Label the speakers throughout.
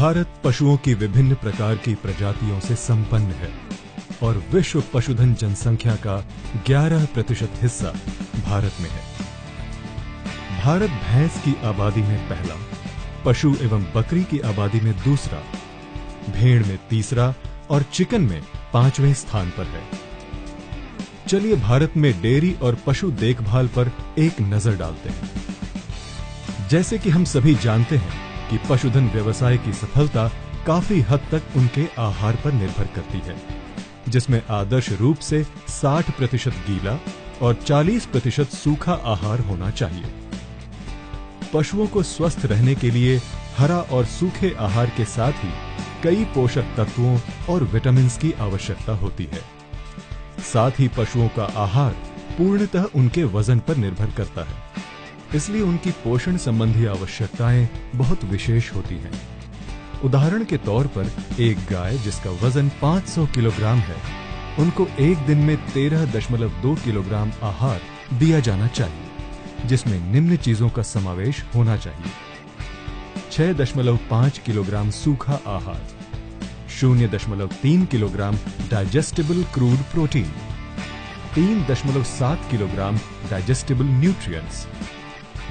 Speaker 1: भारत पशुओं की विभिन्न प्रकार की प्रजातियों से संपन्न है और विश्व पशुधन जनसंख्या का 11% हिस्सा भारत में है। भारत भैंस की आबादी में पहला, पशु एवं बकरी की आबादी में दूसरा, भेड़ में तीसरा और चिकन में 5वें स्थान पर है। चलिए भारत में डेयरी और पशु देखभाल पर एक नजर डालते हैं। जैसे कि हम सभी जानते हैं कि पशुधन व्यवसाय की सफलता काफी हद तक उनके आहार पर निर्भर करती है, जिसमें आदर्श रूप से 60% गीला और 40% सूखा आहार होना चाहिए। पशुओं को स्वस्थ रहने के लिए हरा और सूखे आहार के साथ ही कई पोषक तत्वों और विटामिन की आवश्यकता होती है। साथ ही पशुओं का आहार पूर्णतः उनके वजन पर निर्भर करता है, इसलिए उनकी पोषण संबंधी आवश्यकताएं बहुत विशेष होती हैं। उदाहरण के तौर पर एक गाय जिसका वजन 500 किलोग्राम है, उनको एक दिन में 13.2 किलोग्राम आहार दिया जाना चाहिए, जिसमें निम्न चीजों का समावेश होना चाहिए: 6.5 किलोग्राम सूखा आहार, 0.3 kilogram digestible crude protein, 3.7 kilogram digestible nutrients,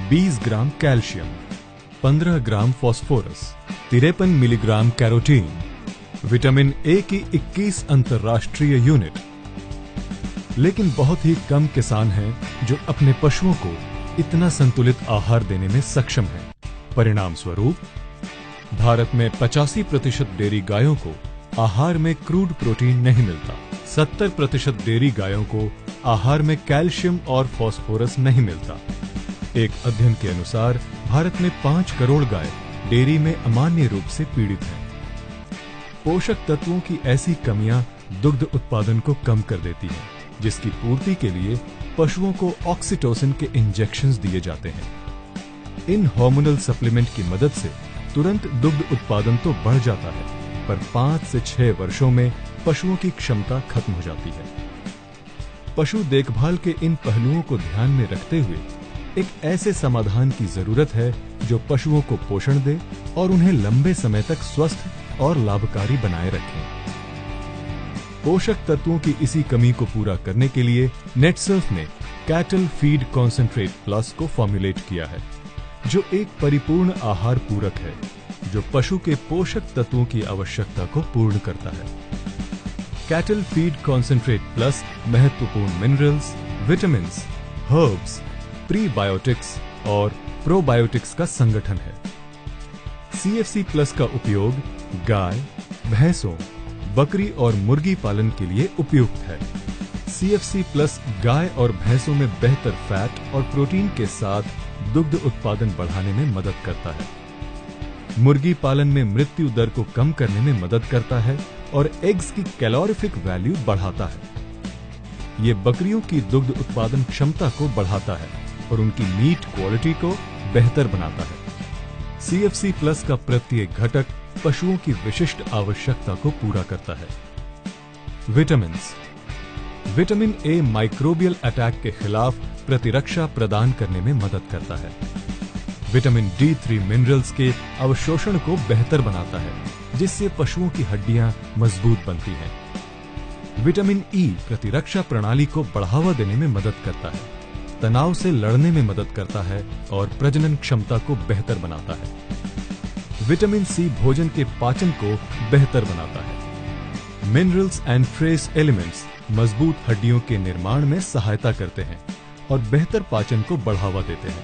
Speaker 1: 20 gram calcium, 15 gram phosphorus, 53 milligram carotene, vitamin A की 21 अंतर्राष्ट्रीय यूनिट। लेकिन बहुत ही कम किसान हैं जो अपने पशुओं को इतना संतुलित आहार देने में सक्षम हैं। परिणाम स्वरूप भारत में 85% डेयरी गायों को आहार में क्रूड प्रोटीन नहीं मिलता, 70% डेयरी गायों को आहार में कैल्शियम और फास्फोरस नहीं मिलता। एक अध्ययन के अनुसार भारत में 5 करोड़ गाय डेयरी में अमान्य रूप से पीड़ित हैं। पोषक तत्वों की ऐसी कमियां दुग्ध उत्पादन को कम कर देती हैं, जिसकी पूर्ति के लिए पशुओं को ऑक्सीटोसिन के इंजेक्शंस दिए जाते हैं। इन हार्मोनल सप्लीमेंट की मदद से तुरंत दुग्ध उत्पादन तो बढ़ जाता है, पर 5 से 6 वर्षों में पशुओं की क्षमता खत्म हो जाती है। पशु देखभाल के इन पहलुओं को ध्यान में रखते हुए एक ऐसे समाधान की जरूरत है जो पशुओं को पोषण दे और उन्हें लंबे समय तक स्वस्थ और लाभकारी बनाए रखे। पोषक तत्वों की इसी कमी को पूरा करने के लिए नेटसर्फ ने कैटल फीड कॉन्सेंट्रेट प्लस को फॉर्मुलेट किया है, जो एक परिपूर्ण आहार पूरक है जो पशु के पोषक तत्वों की आवश्यकता को पूर्ण करता है। कैटल फीड कॉन्सेंट्रेट प्लस महत्वपूर्ण मिनरल्स, विटामिन्स, हर्ब्स, प्रीबायोटिक्स और प्रोबायोटिक्स का संगठन है। CFC प्लस का उपयोग गाय, भैंसों, बकरी और मुर्गी पालन के लिए उपयुक्त है। CFC प्लस गाय और भैंसों में बेहतर फैट और प्रोटीन के साथ दुग्ध उत्पादन बढ़ाने में मदद करता है। मुर्गी पालन में मृत्यु दर को कम करने में मदद करता है और एग्स की कैलोरीफिक वैल्यू बढ़ाता है। ये बकरियों की दुग्ध उत्पादन क्षमता को बढ़ाता है और उनकी मीट क्वालिटी को बेहतर बनाता है। CFC प्लस का प्रत्येक घटक पशुओं की विशिष्ट आवश्यकता को पूरा करता है। Vitamins. Vitamin A microbial attack के खिलाफ प्रतिरक्षा प्रदान करने में मदद करता है। विटामिन D3 मिनरल्स के अवशोषण को बेहतर बनाता है, जिससे पशुओं की हड्डियां मजबूत बनती हैं। विटामिन E प्रतिरक्षा प्रणाली को बढ़ावा देने में मदद करता है, तनाव से लड़ने में मदद करता है और प्रजनन क्षमता को बेहतर बनाता है। विटामिन C भोजन के पाचन को बेहतर बनाता है। मिनरल्स एंड ट्रेस एलिमेंट्स मजबूत हड्डियों के निर्माण में सहायता करते हैं और बेहतर पाचन को बढ़ावा देते हैं।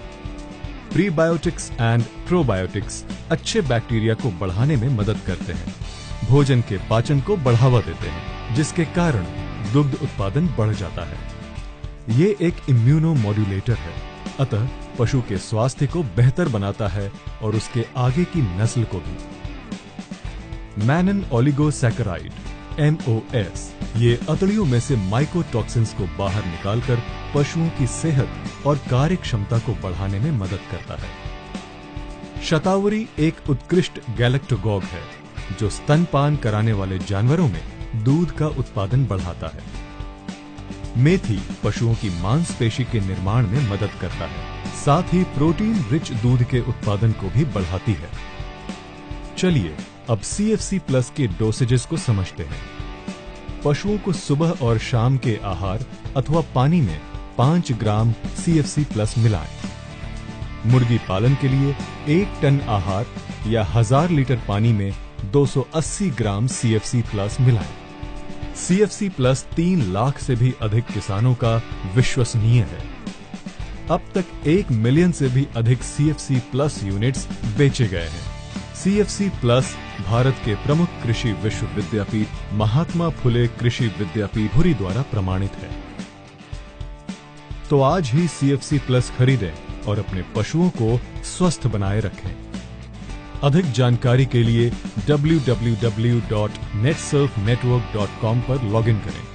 Speaker 1: प्रीबायोटिक्स एंड प्रोबायोटिक्स अच्छे बैक्टीरिया को बढ़ाने में मदद करते हैं, भोजन के पाचन को बढ़ावा देते हैं, जिसके कारण दुग्ध उत्पादन बढ़ जाता है। ये एक इम्यूनो मॉड्यूलेटर है, अतः पशु के स्वास्थ्य को बेहतर बनाता है और उसके आगे की नस्ल को भी। मैनन ओलिगोसैकेराइड MOS ये अतड़ियों में से माइकोटॉक्सिन्स को बाहर निकालकर पशुओं की सेहत और कार्य क्षमता को बढ़ाने में मदद करता है। शतावरी एक उत्कृष्ट गैलेक्टोगॉग है जो स्तनपान कराने वाले जानवरों में दूध का उत्पादन बढ़ाता है। मेथी पशुओं की मांसपेशी के निर्माण में मदद करता है, साथ ही प्रोटीन रिच दूध के उत्पादन को भी बढ़ाती है। चलिए अब CFC प्लस के डोसेजेस को समझते हैं। पशुओं को सुबह और शाम के आहार अथवा पानी में 5 ग्राम CFC प्लस मिलाएं। मुर्गी पालन के लिए 1 टन आहार या 1000 लीटर पानी में 280 ग्राम CFC प्लस मिलाएं। CFC प्लस 3 लाख से भी अधिक किसानों का विश्वसनीय है। अब तक 1 मिलियन से भी अधिक CFC प्लस यूनिट्स बेचे गए हैं। CFC प्लस भारत के प्रमुख कृषि विश्वविद्यापीठ महात्मा फुले कृषि विद्यापीठ पुरी द्वारा प्रमाणित है। तो आज ही CFC प्लस खरीदें और अपने पशुओं को स्वस्थ बनाए रखें। अधिक जानकारी के लिए www.netsurfnetwork.com पर लॉगिन करें।